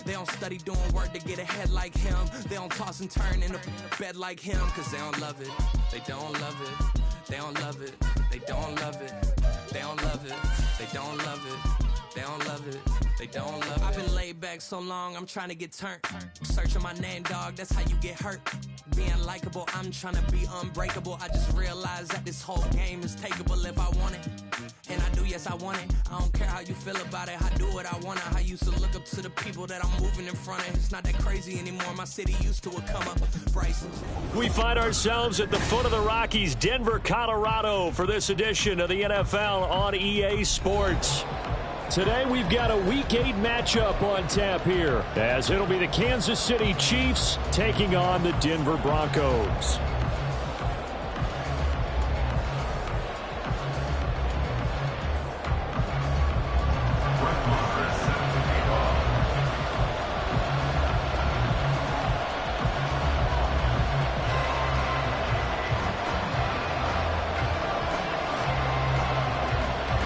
They don't study doing work to get ahead like him. They don't toss and turn in the bed like him, cause they don't love it. They don't love it. They don't love it. They don't love it. They don't love it. They don't love it. They don't love it. They don't love it. I've been laid back so long, I'm trying to get turned. Searching my name, dog, that's how you get hurt. Being likable, I'm trying to be unbreakable. I just realized that this whole game is takeable if I want it. And I do, yes, I want it. I don't care how you feel about it. I do what I want to. I used to look up to the people that I'm moving in front of. It's not that crazy anymore. My city used to a come up. Bryson. We find ourselves at the foot of the Rockies, Denver, Colorado, for this edition of the NFL on EA Sports. Today we've got a Week 8 matchup on tap here, as it'll be the Kansas City Chiefs taking on the Denver Broncos.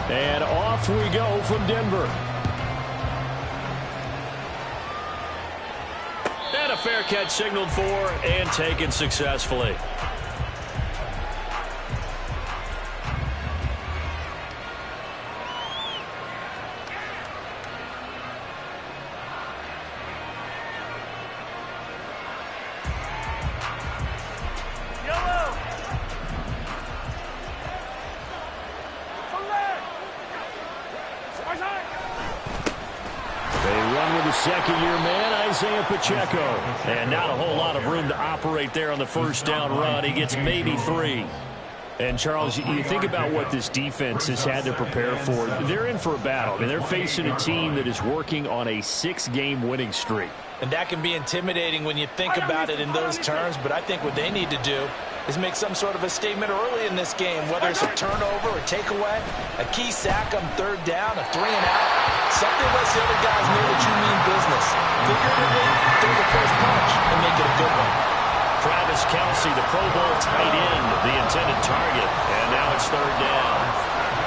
And off we go from Denver. And a fair catch signaled for and taken successfully. Second-year man, Isaiah Pacheco. And not a whole lot of room to operate there on the first down run. He gets maybe 3. And, Charles, you think about what this defense has had to prepare for. They're in for a battle. I mean, they're facing a team that is working on a 6-game winning streak. And that can be intimidating when you think about it in those terms. But I think what they need to do is make some sort of a statement early in this game, whether it's a turnover, a takeaway, a key sack on third down, a 3-and-out. Something lets the other guys know that you mean business. Figuratively, throw the first punch and make it a good one. Travis Kelce, the Pro Bowl tight end, the intended target. And now it's third down.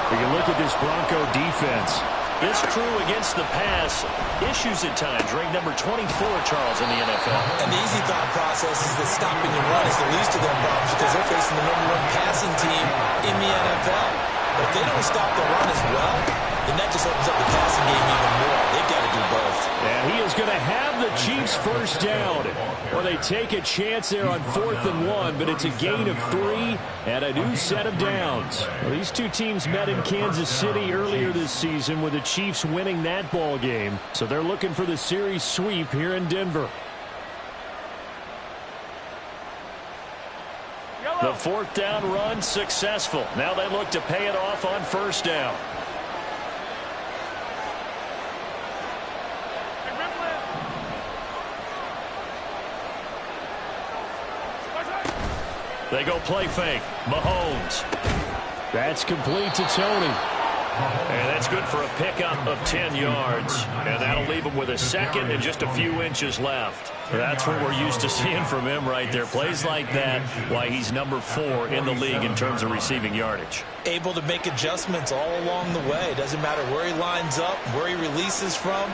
We can look at this Bronco defense. This crew against the pass, issues at times, ranked number 24, Charles, in the NFL. And the easy thought process is that stopping the run is the least of their problems because they're facing the #1 passing team in the NFL. But if they don't stop the run as well, then that just opens up the passing game even more. They've got to do both. And he is going to have the Chiefs first down. Well, they take a chance there on 4th and 1, but it's a gain of 3 and a new set of downs. Well, these two teams met in Kansas City earlier this season with the Chiefs winning that ball game. So they're looking for the series sweep here in Denver. The 4th down run successful. Now they look to pay it off on first down. They go play fake. Mahomes. That's complete to Tony. And that's good for a pickup of 10 yards. And that'll leave him with a second and just a few inches left. That's what we're used to seeing from him right there. Plays like that, why he's number 4 in the league in terms of receiving yardage. Able to make adjustments all along the way. Doesn't matter where he lines up, where he releases from.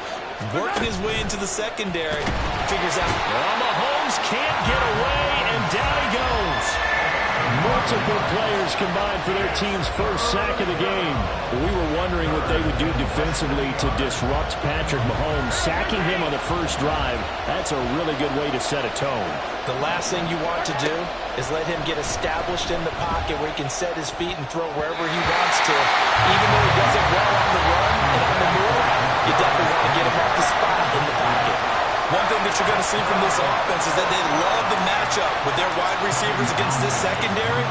Working his way into the secondary. Figures out. Well, Mahomes can't get away, and down he goes. Multiple players combined for their team's first sack of the game. We were wondering what they would do defensively to disrupt Patrick Mahomes. Sacking him on the first drive, that's a really good way to set a tone. The last thing you want to do is let him get established in the pocket where he can set his feet and throw wherever he wants to. Even though he does it well on the run and on the move, you definitely want to get him off the spot in the pocket. One thing that you're going to see from this offense is that they love the matchup with their wide receivers against this secondary.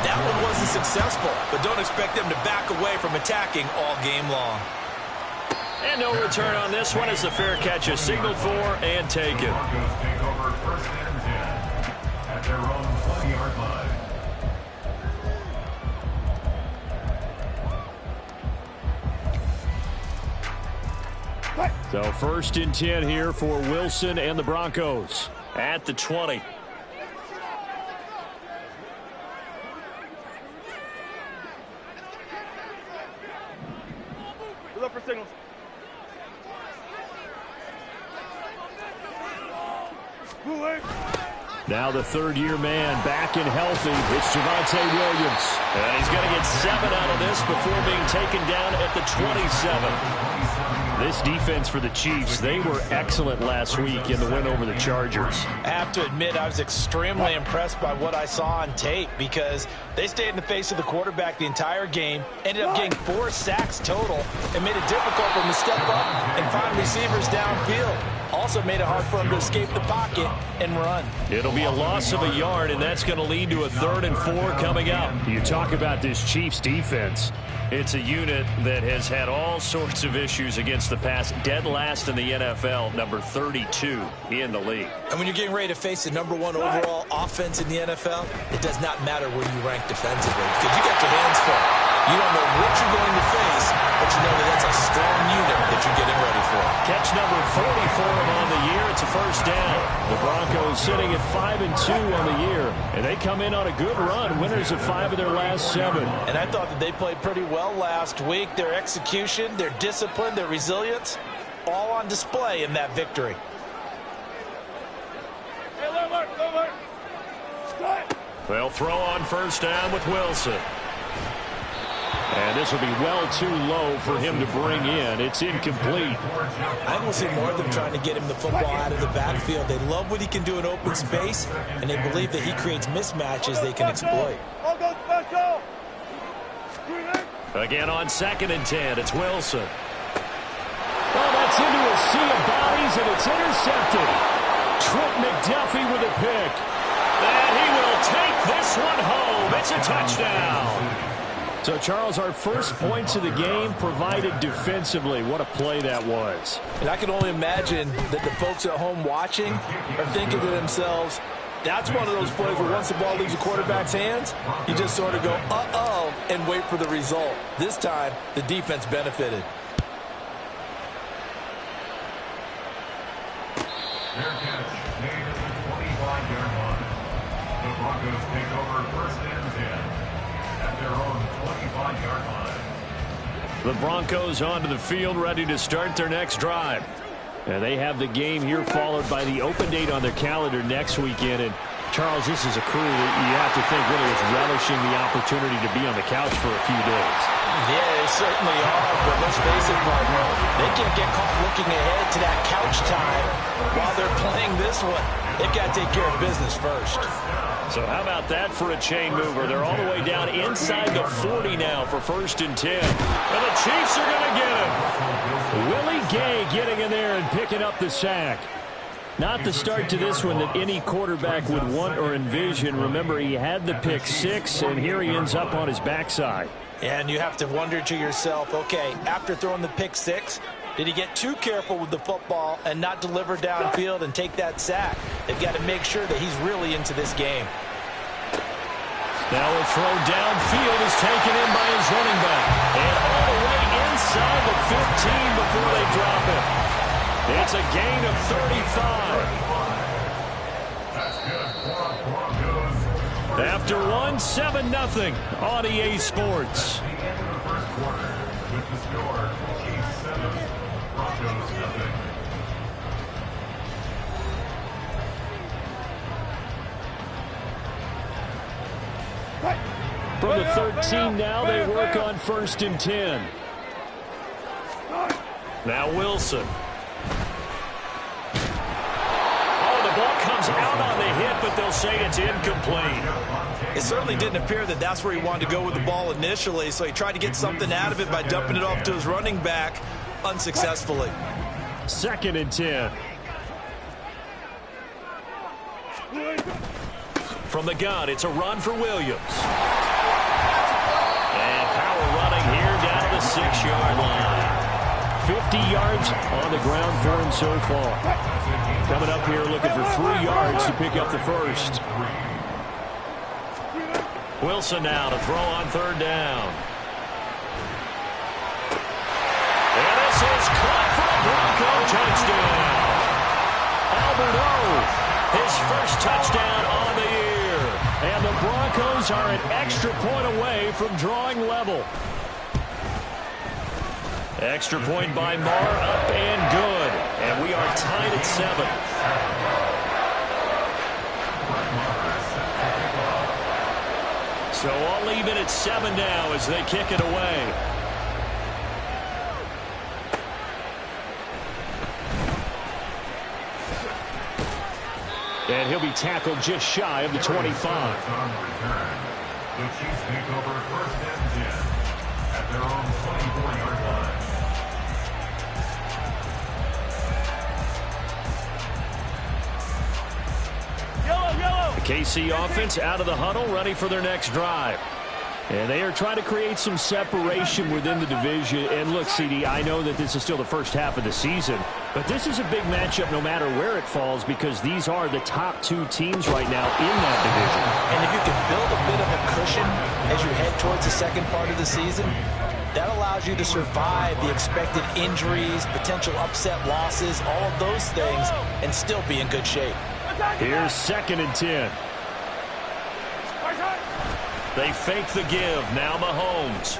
That one wasn't successful, but don't expect them to back away from attacking all game long. And no return on this one as the fair catch is signaled for and taken. Take over first and 10 at their own 20-yard line. So first and 10 here for Wilson and the Broncos at the 20. Look for signals. Now the third-year man back and healthy. It's Javonte Williams. And he's going to get 7 out of this before being taken down at the 27. This defense for the Chiefs, they were excellent last week in the win over the Chargers. I have to admit, I was extremely impressed by what I saw on tape because they stayed in the face of the quarterback the entire game, ended up getting 4 sacks total, and made it difficult for him to step up and find receivers downfield. Also made it hard for him to escape the pocket and run. It'll be a loss of a yard, and that's going to lead to a 3rd and 4 coming up. You talk about this Chiefs defense. It's a unit that has had all sorts of issues against the pass. Dead last in the NFL, number 32 in the league. And when you're getting ready to face the number 1 overall offense in the NFL, it does not matter where you rank defensively because you got your hands full. You don't know what you're going to face, but you know that that's a strong unit that you're getting ready for. Catch number 40 for him on the year. It's a first down. The Broncos sitting at 5-2 on the year, and they come in on a good run, winners of 5 of their last 7. And I thought that they played pretty well last week. Their execution, their discipline, their resilience, all on display in that victory. They'll throw on first down with Wilson. And this will be well too low for him to bring in. It's incomplete. I think we'll see more of them trying to get him the football out of the backfield. They love what he can do in open space, and they believe that he creates mismatches they can exploit. Again on 2nd and 10, it's Wilson. Oh, that's into a sea of bodies, and it's intercepted. Trent McDuffie with a pick. And he will take this one home. It's a touchdown. So, Charles, our first points of the game provided defensively. What a play that was. And I can only imagine that the folks at home watching are thinking to themselves, that's one of those plays where once the ball leaves the quarterback's hands, you just sort of go, uh-oh, and wait for the result. This time, the defense benefited. Their catch made at the 25-yard line. The Broncos take over 1st and 10 at their own 25-yard line. The Broncos onto the field, ready to start their next drive. And they have the game here followed by the open date on their calendar next weekend. And, Charles, this is a crew that you have to think really is relishing the opportunity to be on the couch for a few days. Yeah, they certainly are, but let's face it, partner, they can't get caught looking ahead to that couch time while they're playing this one. They've got to take care of business first. So how about that for a chain mover? They're all the way down inside the 40 now for 1st and 10. And the Chiefs are going to get him. Willie Gay getting in there and picking up the sack. Not the start to this one that any quarterback would want or envision. Remember, he had the pick 6, and here he ends up on his backside. And you have to wonder to yourself, okay, after throwing the pick 6, did he get too careful with the football and not deliver downfield and take that sack? They've got to make sure that he's really into this game. Now a throw downfield is taken in by his running back. And all the way inside the 15 before they drop it. It's a gain of 35. That's good. Broncos. After one, 7-0 on EA Sports. The end of the first quarter with the score, Chiefs 7, Broncos 0. From the 13 now, they work on 1st and 10. Now Wilson. Oh, the ball comes out on the hit, but they'll say it's incomplete. It certainly didn't appear that that's where he wanted to go with the ball initially, so he tried to get something out of it by dumping it off to his running back unsuccessfully. 2nd and 10. From the gun, it's a run for Williams. And power running here down to the 6-yard line. 50 yards on the ground for him so far. Coming up here looking for 3 yards to pick up the first. Wilson now to throw on 3rd down. And this is caught for a Bronco touchdown. Alberto, his first touchdown on the year. And the Broncos are an extra point away from drawing level. Extra point by Marr, up and good. And we are tied at 7. So I'll leave it at 7 now as they kick it away. And he'll be tackled just shy of the 25. The Chiefs take over first and 10 at their own 24-yard line. The KC offense out of the huddle, ready for their next drive. And they are trying to create some separation within the division. And look, CD, I know that this is still the first half of the season, but this is a big matchup no matter where it falls because these are the top 2 teams right now in that division. And if you can build a bit of a cushion as you head towards the second part of the season, that allows you to survive the expected injuries, potential upset losses, all of those things, and still be in good shape. Here's 2nd and 10. They fake the give. Now Mahomes.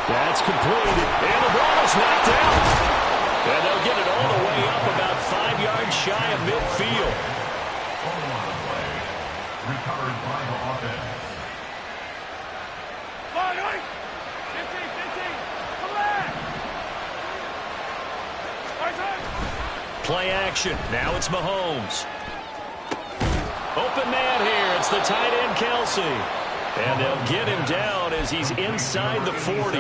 That's completed. And the ball is knocked out. And they'll get it all the way up about 5 yards shy of midfield. Ball on the play. Recovered by the offense. Play action. Now it's Mahomes. Open man here. It's the tight end, Kelsey. And they'll get him down as he's inside the 40.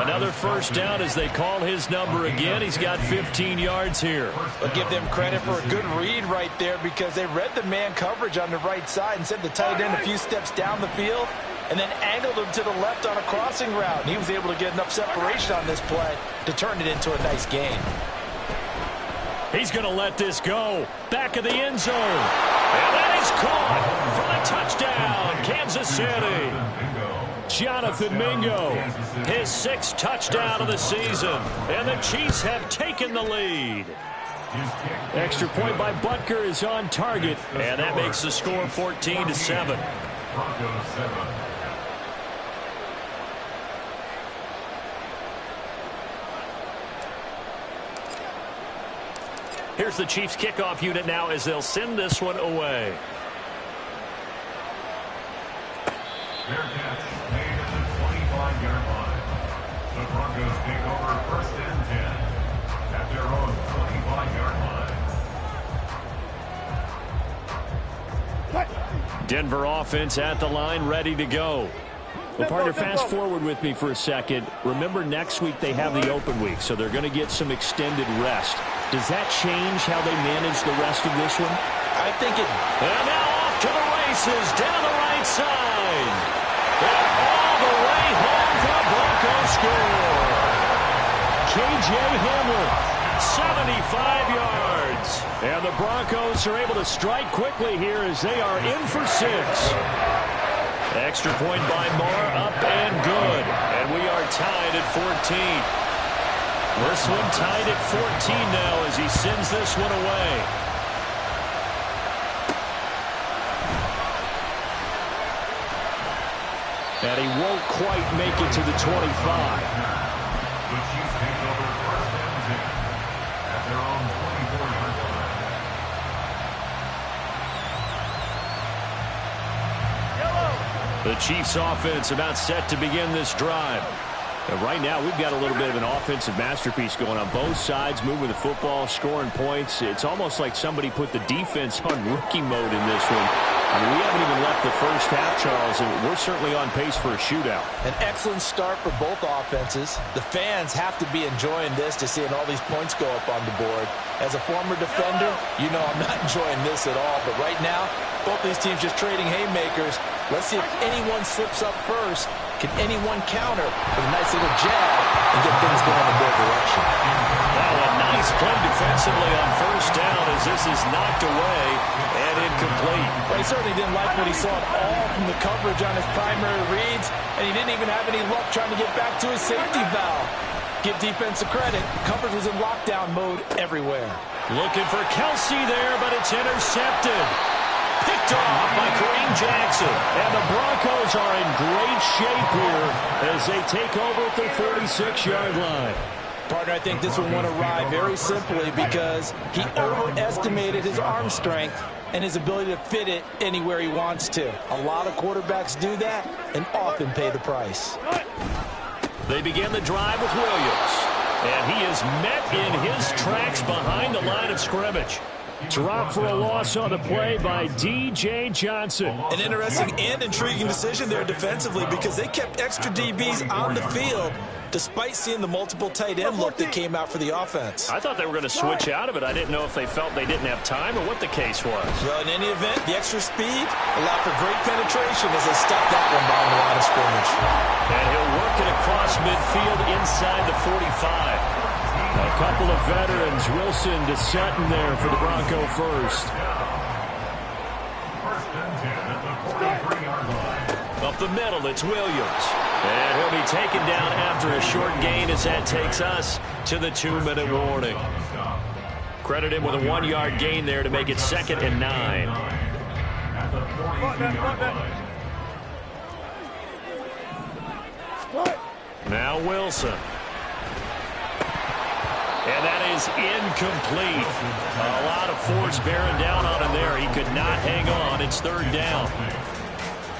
Another first down as they call his number again. He's got 15 yards here. I'll give them credit for a good read right there because they read the man coverage on the right side and sent the tight end a few steps down the field and then angled him to the left on a crossing route. And he was able to get enough separation on this play to turn it into a nice gain. He's going to let this go. Back of the end zone. And that is caught for the touchdown, Kansas City. Jonathan Mingo, his 6th touchdown of the season. And the Chiefs have taken the lead. Extra point by Butker is on target. And that makes the score 14-7. Broncos 7. Here's the Chiefs kickoff unit now as they'll send this one away. Fair catch made at the 25-yard line. The Broncos take over first and 10 at their own 25-yard line. Denver offense at the line, ready to go. Well, partner, fast forward with me for a second. Remember, next week they have the open week, so they're going to get some extended rest. Does that change how they manage the rest of this one? I think it... And now off to the races, down the right side. And all the way home for the Broncos score. K.J. Hamler, 75 yards. And the Broncos are able to strike quickly here as they are in for 6. Extra point by Moore, up and good. And we are tied at 14. This one tied at 14 now as he sends this one away. And he won't quite make it to the 25. The Chiefs take over first and 10 at their own 24-yard line. The Chiefs offense about set to begin this drive. And right now, we've got a little bit of an offensive masterpiece going on. Both sides moving the football, scoring points. It's almost like somebody put the defense on rookie mode in this one. I mean, we haven't even left the first half, Charles, and we're certainly on pace for a shootout. An excellent start for both offenses. The fans have to be enjoying this to seeing all these points go up on the board. As a former defender, you know I'm not enjoying this at all. But right now, both these teams just trading haymakers. Let's see if anyone slips up first. Can anyone counter with a nice little jab and get things going in their direction? Well, a nice play defensively on first down as this is knocked away and incomplete. Well, he certainly didn't like what he saw at all from the coverage on his primary reads, and he didn't even have any luck trying to get back to his safety valve. Give defensive credit. Coverage was in lockdown mode everywhere. Looking for Kelsey there, but it's intercepted. Picked off by Kareem Jackson. And the Broncos are in great shape here as they take over at their 46-yard line. Partner, I think this one went awry very simply because he overestimated his arm strength and his ability to fit it anywhere he wants to. A lot of quarterbacks do that and often pay the price. They begin the drive with Williams, and he is met in his tracks behind the line of scrimmage. Drop for a loss on the play by D.J. Johnson. An interesting and intriguing decision there defensively because they kept extra DBs on the field despite seeing the multiple tight end look that came out for the offense. I thought they were going to switch out of it. I didn't know if they felt they didn't have time or what the case was. Well, in any event, the extra speed allowed for great penetration as they stuffed that one behind the line of scrimmage. And he'll work it across midfield inside the 45. A couple of veterans, Wilson to Sutton there for the Bronco first. First and 10 at the 43-yard line. Up the middle, it's Williams. And he'll be taken down after a short gain as that takes us to the 2-minute warning. Credit him with a 1-yard gain there to make it 2nd and 9. At the 42-yard line. Now Wilson. And that is incomplete. A lot of force bearing down on him there. He could not hang on. It's 3rd down.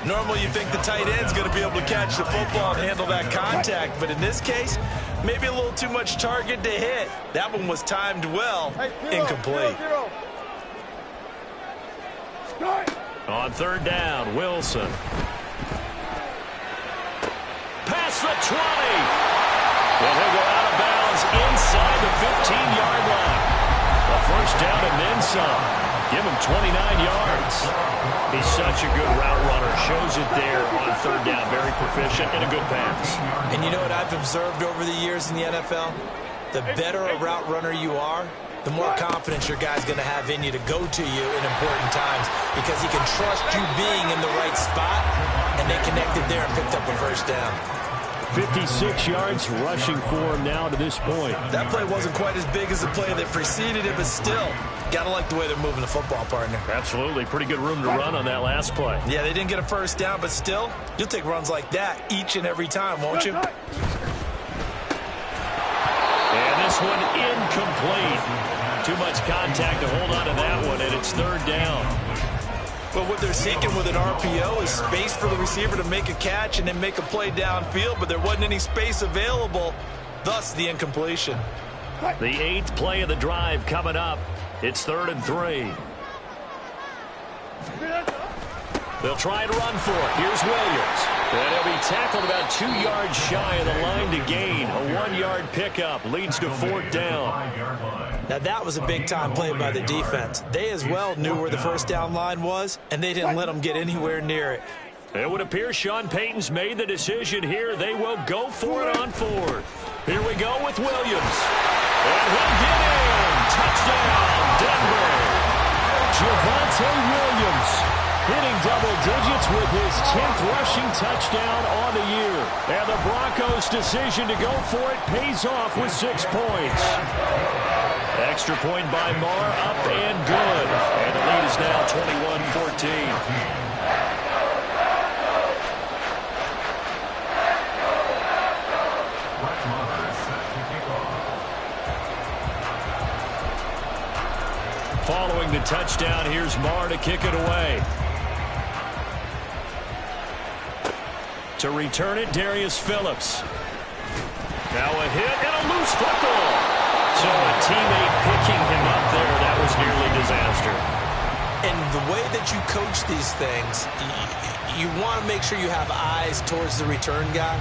Normally you think the tight end's going to be able to catch the football and handle that contact, but in this case, maybe a little too much target to hit. That one was timed well, incomplete. On 3rd down, Wilson. Past the 20. And he'll go out of bounds inside the 15-yard line. A first down and then some. Give him 29 yards. He's such a good route runner. Shows it there on 3rd down. Very proficient and a good pass. And you know what I've observed over the years in the NFL? The better a route runner you are, the more confidence your guy's going to have in you to go to you in important times because he can trust you being in the right spot, and they connected there and picked up a first down. 56 yards rushing for him now to this point. That play wasn't quite as big as the play that preceded it, but still, gotta like the way they're moving the football, partner. Absolutely. Pretty good room to run on that last play. Yeah, they didn't get a first down, but still, you'll take runs like that each and every time, won't you? And this one incomplete. Too much contact to hold on to that one, and it's 3rd down. But what they're seeking with an RPO is space for the receiver to make a catch and then make a play downfield, but there wasn't any space available, thus the incompletion. The 8th play of the drive coming up. It's 3rd and 3. They'll try to run for it. Here's Williams. And he'll be tackled about 2 yards shy of the line to gain. A 1-yard pickup leads to 4th down. Now that was a big-time play by the defense. They as well knew where the first down line was, and they didn't let them get anywhere near it. It would appear Sean Payton's made the decision here. They will go for it on 4th. Here we go with Williams. And he'll get in. Touchdown, Denver. Javonte Williams hitting double digits with his 10th rushing touchdown on the year. And the Broncos' decision to go for it pays off with 6 points. Extra point by Marr, up and good. And the lead is now 21-14. Following the touchdown, here's Marr to kick it away. To return it, Darius Phillips. Now a hit and a loose football. So a teammate picking him up there, that was nearly disaster. And the way that you coach these things, you want to make sure you have eyes towards the return guy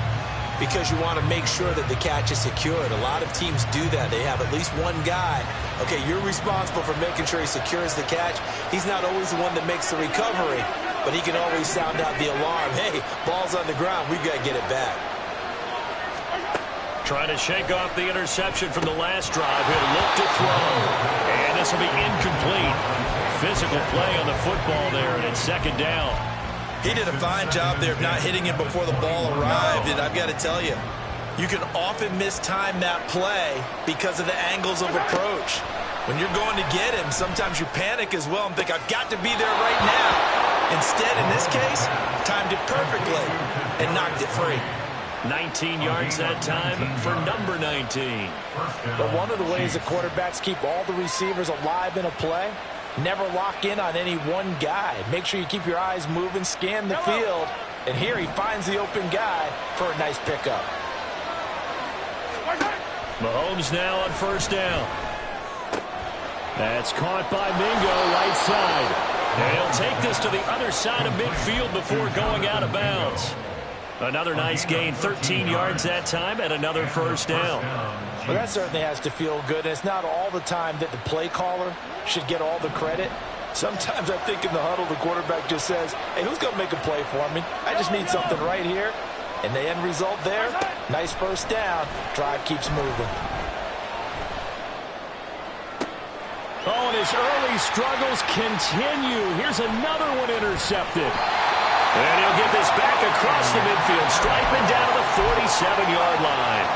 because you want to make sure that the catch is secured. A lot of teams do that. They have at least one guy. Okay, you're responsible for making sure he secures the catch. He's not always the one that makes the recovery, but he can always sound out the alarm. Hey, ball's on the ground. We've got to get it back. Trying to shake off the interception from the last drive. He'll look to throw. And this will be incomplete. Physical play on the football there, and it's 2nd down. He did a fine job there of not hitting him before the ball arrived, and I've got to tell you, you can often mistime that play because of the angles of approach. When you're going to get him, sometimes you panic as well and think, I've got to be there right now. Instead, in this case, timed it perfectly and knocked it free. 19 yards that time for number 19. But one of the ways that quarterbacks keep all the receivers alive in a play Never lock in on any one guy. Make sure you keep your eyes moving, scan the field. And here he finds the open guy for a nice pickup. Mahomes now on first down. That's caught by Mingo, right side. And he'll take this to the other side of midfield before going out of bounds. Another nice gain, 13 yards that time, and another first down. Well, that certainly has to feel good. And it's not all the time that the play caller should get all the credit. Sometimes I think in the huddle, the quarterback just says, hey, who's going to make a play for me? I just need something right here. And the end result there, nice first down. Drive keeps moving. Oh, and his early struggles continue. Here's another one intercepted. And he'll get this back across the midfield, striping down to the 47-yard line.